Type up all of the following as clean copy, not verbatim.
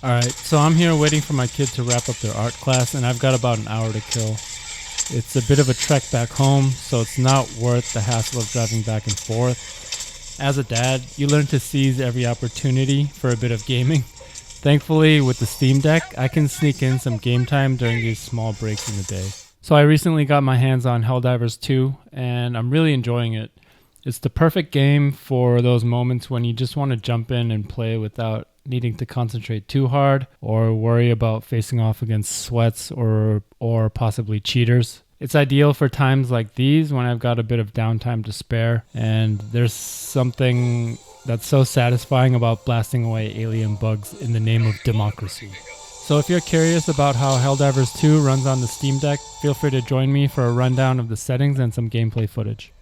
Alright, so I'm here waiting for my kid to wrap up their art class, and I've got about an hour to kill. It's a bit of a trek back home, so it's not worth the hassle of driving back and forth. As a dad, you learn to seize every opportunity for a bit of gaming. Thankfully, with the Steam Deck, I can sneak in some game time during these small breaks in the day. So I recently got my hands on Helldivers 2, and I'm really enjoying it. It's the perfect game for those moments when you just want to jump in and play without needing to concentrate too hard or worry about facing off against sweats or possibly cheaters. It's ideal for times like these when I've got a bit of downtime to spare, and there's something that's so satisfying about blasting away alien bugs in the name of democracy. So if you're curious about how Helldivers 2 runs on the Steam Deck, feel free to join me for a rundown of the settings and some gameplay footage.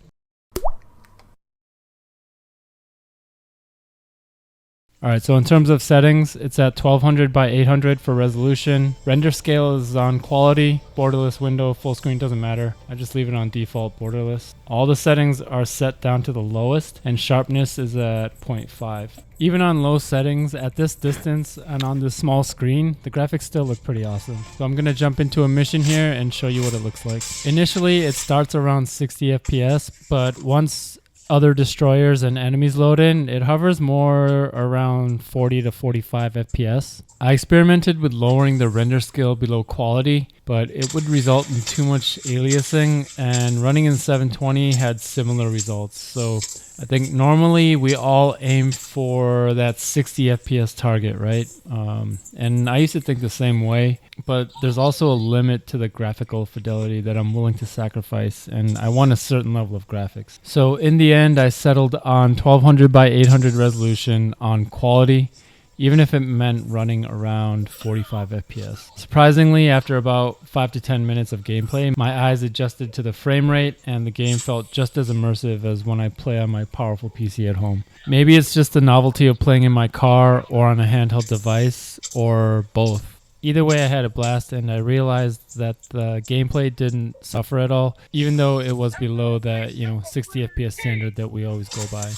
Alright, so in terms of settings, it's at 1200 by 800 for resolution. Render scale is on quality. Borderless window, full screen, doesn't matter. I just leave it on default borderless. All the settings are set down to the lowest, and sharpness is at 0.5. Even on low settings, at this distance and on this small screen, the graphics still look pretty awesome. So I'm going to jump into a mission here and show you what it looks like. Initially, it starts around 60 FPS, but once other destroyers and enemies load in, it hovers more around 40 to 45 FPS. I experimented with lowering the render scale below quality, but it would result in too much aliasing, and running in 720 had similar results. So I think normally we all aim for that 60 FPS target, right? And I used to think the same way, but there's also a limit to the graphical fidelity that I'm willing to sacrifice, and I want a certain level of graphics. So in the end, I settled on 1200 by 800 resolution on quality, even if it meant running around 45 FPS. Surprisingly, after about 5 to 10 minutes of gameplay, my eyes adjusted to the frame rate and the game felt just as immersive as when I play on my powerful PC at home. Maybe it's just the novelty of playing in my car or on a handheld device, or both. Either way, I had a blast, and I realized that the gameplay didn't suffer at all, even though it was below that 60 FPS standard that we always go by.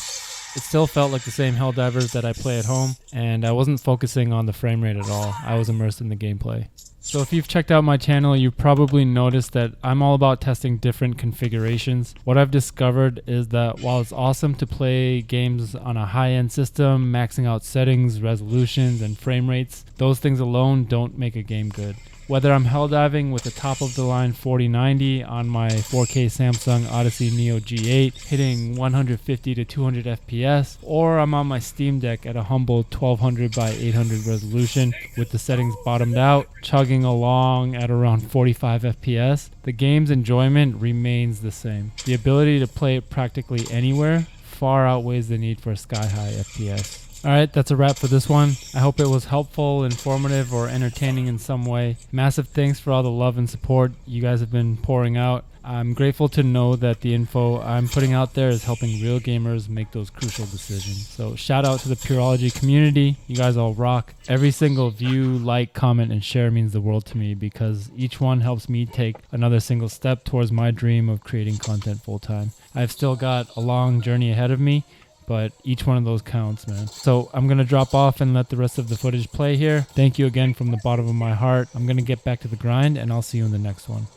It still felt like the same Helldivers that I play at home, and I wasn't focusing on the frame rate at all. I was immersed in the gameplay. So if you've checked out my channel, you probably noticed that I'm all about testing different configurations. What I've discovered is that while it's awesome to play games on a high-end system, maxing out settings, resolutions, and frame rates, those things alone don't make a game good. Whether I'm helldiving with a top-of-the-line 4090 on my 4K Samsung Odyssey Neo G8 hitting 150 to 200 FPS, or I'm on my Steam Deck at a humble 1200 by 800 resolution with the settings bottomed out, chugging along at around 45 FPS, the game's enjoyment remains the same. The ability to play it practically anywhere far outweighs the need for sky-high FPS. Alright, that's a wrap for this one. I hope it was helpful, informative, or entertaining in some way. Massive thanks for all the love and support you guys have been pouring out. I'm grateful to know that the info I'm putting out there is helping real gamers make those crucial decisions. So shout out to the pyurologie community. You guys all rock. Every single view, like, comment, and share means the world to me, because each one helps me take another single step towards my dream of creating content full time. I've still got a long journey ahead of me, but each one of those counts, man. So I'm going to drop off and let the rest of the footage play here. Thank you again from the bottom of my heart. I'm going to get back to the grind, and I'll see you in the next one.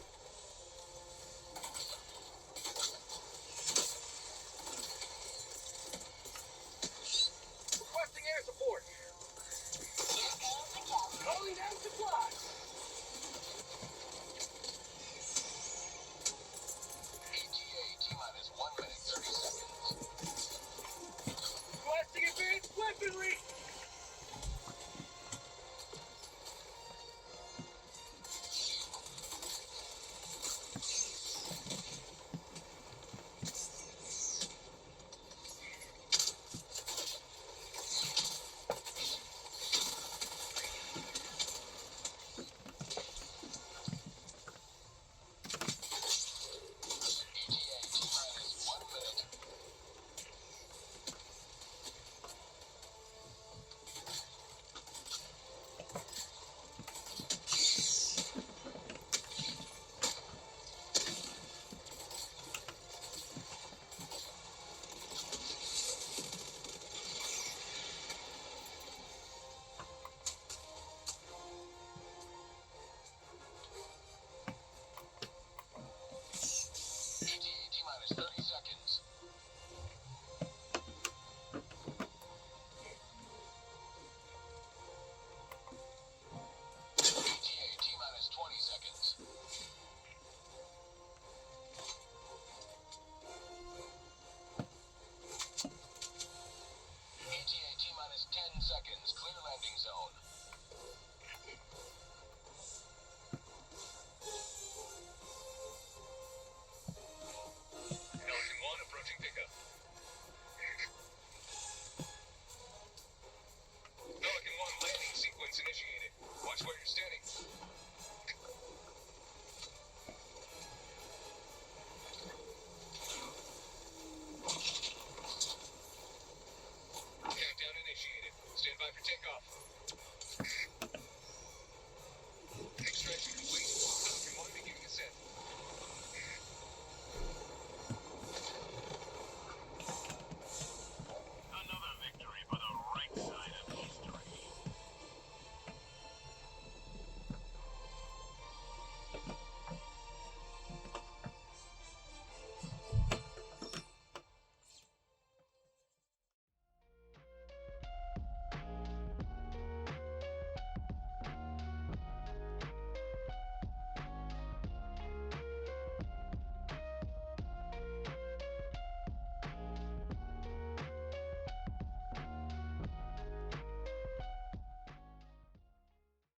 Requesting air support. Calling down supplies. ETA T-minus 1 minute 30 seconds. Requesting advanced weaponry. ETA